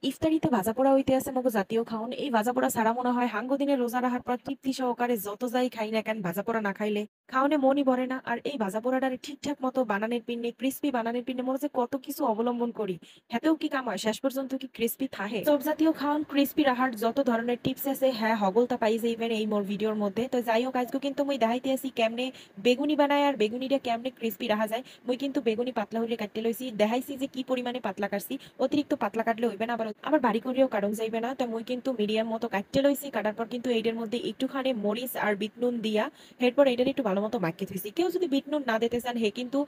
ইফতারিতে ভাজাপোড়া হইতে আছে মগো জাতীয় খাওন। এই ভাজাপোড়া ছাড়া মনে হয় হাঙ্গো দিনে রোজা রাখার পর তৃপ্তি সহকারে যত যাই খাই না কেন ভাজাপোড়া না খাইলে খাওনে মনই ভরে না। আর এই ভাজাপোড়াটারে ঠিকঠাক মতো বানানের পিন্নে ক্রিস্পি বানানের পিন্নে মনে হচ্ছে কত কিছু অবলম্বন করি। হেতেও কি কাম হয়? শেষ পর্যন্ত কি ক্রিস্পি থাহে? সব জাতীয় খাওন ক্রিস্পি রাখার যত ধরনের টিপস আছে হ্যাঁ হগলতা পাই যাইবেন এই মোর ভিডিওর মধ্যে। তো যাই হোক আজকে কিন্তু মুই দেখাইতে আছি কেমনে বেগুনি বানায় আর বেগুনিটা কেমনে ক্রিস্পি রাখা যায়। মুই কিন্তু বেগুনি পাতলা হইলে কাটতে লইছি, দেখাইছি যে কি পরিমাণে পাতলা কাটছি। অতিরিক্ত পাতলা কাটলে হইবে না, আবার বাড়ি করিয়াও কাটন যাইবে না। তো মুই কিন্তু মিডিয়াম মতো কাটতে লইছি, কাটার পর কিন্তু এইটার মধ্যে একটুখানি মরিচ আর বিট নুন দিয়া এরপর এইটার একটু ভালো মতো মাখিয়ে থইছি। কেউ যদি বিট নুন না দিতে চান হে কিন্তু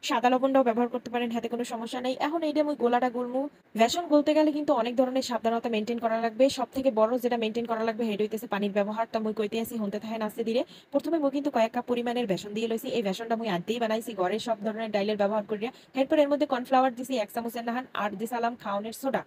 সাদা লবণটাও ব্যবহার করতে পারেন, হাতে কোনো সমস্যা নেই। এখন এইটা মুই গোলাটা গুলমু। বেসন গলতে গেলে কিন্তু অনেক ধরনের সাবধানতা মেনটেন করা লাগবে। সব থেকে বড় যেটা মেনটেন করা লাগবে হেড হইতেছে পানির ব্যবহার। তো মুই কইতে আসি হনতে থাকেন আস্তে ধীরে। প্রথমে মুই কিন্তু কয়েক কাপ পরিমাণের বেসন দিয়ে লইছি। এই বেসনটা মুই আনতেই বানাইছি ঘরের সব ধরনের ডাইলের ব্যবহার করিয়া। এরপর এর মধ্যে কর্নফ্লাওয়ার দিছি ১ চামচের নাহান আর দিসালাম খাওনের সোডা।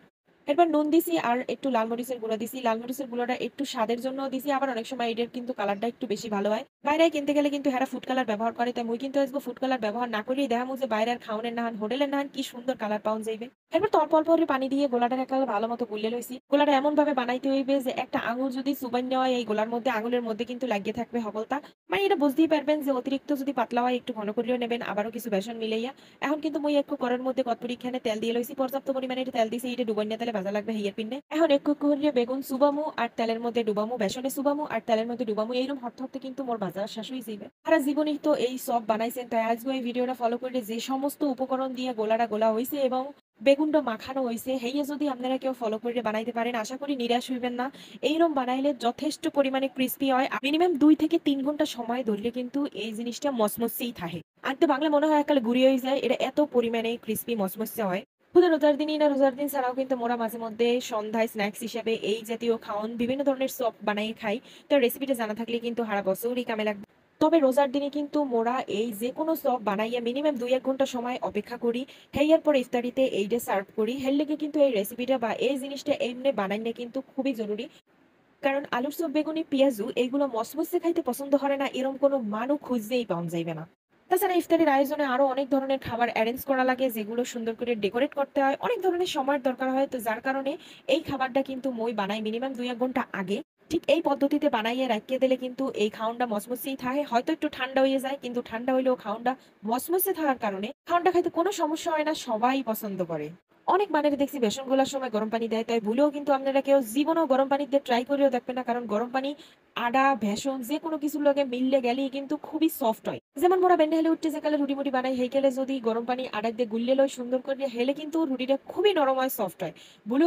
এরপর নুন দিছি আর একটু লাল মরিচের গুঁড়া দিছি। লাল মরিচের গুঁড়াটা একটু স্বাদের জন্য দিছি, আবার অনেক সময় এটার কিন্তু কালারটা একটু বেশি ভালো হয়। বাইরে কিনতে গেলে কিন্তু হেরা ফুড কালার ব্যবহার করে, তাই মুই কিন্তু আজকে ফুড কালার ব্যবহার না করেই দেখামু যে বাইরের খাওনের নাহান হোটেলের নাহান কি সুন্দর কালার পাওয়া যাইবে। এরপর অল্প অল্প করে পানি দিয়ে গোলাটার একেবারে ভালো মতো গুলিয়ে লইছি। গোলাটা এমন ভাবে বানাইতে হইবে যে একটা আঙুল যদি চুবাই নেওয়া হয় এই গোলার মধ্যে, আঙুলের মধ্যে কিন্তু লাগিয়ে থাকবে হবলতা। মানে এটা বুঝতেই পারবেন যে অতিরিক্ত যদি পাতলা হয় একটু ঘন করিও নেবেন, আবারও কিছু বেসন মিলাইয়া। এখন কিন্তু মুই একটু কড়াইর মধ্যে কতপরিখানে তেল দিয়ে লইছি, পর্যাপ্ত পরিমাণে এটা তেল দিছি। এটা ডুবাইনা তেলে ভাজা লাগবে হিয়ের পিন্নে। এখন একটু একটু করিয়া বেগুন চুবামু আর তেলের মধ্যে ডুবামু, বেসনে চুবামু আর তেলের মধ্যে ডুবামু। এইরকম হরতে হরতে কিন্তু মোর ভাজা শেষ হয়ে যাইবে। সারা জীবনই তো এই সব বানাইছেন, তাই আজকে এই ভিডিওটা ফলো করে যে সমস্ত উপকরণ দিয়ে গোলাটা গোলা হইছে এবং বেগুনটা মাখানো হইছে হেইয়ে যদি আপনারা কেউ ফলো করে বানাইতে পারেন আশা করি নিরাশ হইবেন না। এইরকম বানাইলে যথেষ্ট পরিমাণে ক্রিস্পি হয়। মিনিমাম ২ থেকে ৩ ঘন্টা সময় ধরলে কিন্তু এই জিনিসটা মচমচেই থাকে। আনতে বাংলা মনে হয় একালে গুঁড়ি হয়ে যায়, এটা এত পরিমাণে ক্রিস্পি মচমচে হয়। শুধু রোজার দিনই না, রোজার দিন ছাড়াও কিন্তু মোরা মাঝে মধ্যে সন্ধ্যায় স্ন্যাক্স হিসেবে এই জাতীয় খাওন বিভিন্ন ধরনের চপ বানাই খাই। তো রেসিপিটা জানা থাকলে কিন্তু সারা বছরই কামে লাগবে। তবে রোজার দিনে কিন্তু মোরা এই যেকোনো চপ বানাইয়া মিনিমাম ২-১ ঘন্টা সময় অপেক্ষা করি। হেয়ার পর ইফতারিতে এইটা সার্ভ করি। হের লেগে কিন্তু এই রেসিপিটা বা এই জিনিসটা এমনি বানাইলে কিন্তু খুবই জরুরি। কারণ আলুর চপ, বেগুনি, পেঁয়াজু এগুলো মচমচে খাইতে পছন্দ করে না এরকম কোনো মানু খুঁজতেই পাওয়া যাইবে না। তাছাড়া ইফতারির আয়োজনে আরো অনেক ধরনের খাবার এরেঞ্জ করা লাগে যেগুলো সুন্দর করে ডেকোরেট করতে হয়। অনেক ধরনের সময়ের দরকার হয়। তো যার কারণে এই খাবারটা কিন্তু মই বানাই মিনিমাম ২-১ ঘন্টা আগে। ঠিক এই পদ্ধতিতে বানাইয়া রাখিয়ে দিলে কিন্তু এই খাওনটা মচমচেই থাকে। হয়তো একটু ঠান্ডা হয়ে যায় কিন্তু ঠান্ডা হইলেও খাওনটা মচমচে থাকার কারণে খাওনটা খাইতে কোনো সমস্যা হয় না, সবাই পছন্দ করে। অনেক বানারে দেখছি বেসন গোলার সময় গরম পানি দেয়, তাই ভুলেও কিন্তু আপনারা কেউ জীবনেও গরম পানি দিয়ে ট্রাই করেও দেখবেন না। কারণ গরম পানি আডা, ভেষণ যেকোনো কিছুর লগে মিললে গেলেই কিন্তু খুবই সফট হয়। যেমন মোরা বেন্ডে হেলে উঠতে যে কালে রুটি মুটি বানাই হেই কেলে যদি গরম পানি আডা দিয়ে গুললে লয় সুন্দর করে হেলে কিন্তু রুটিটা খুবই নরম হয়, সফট হয়। ভুলেও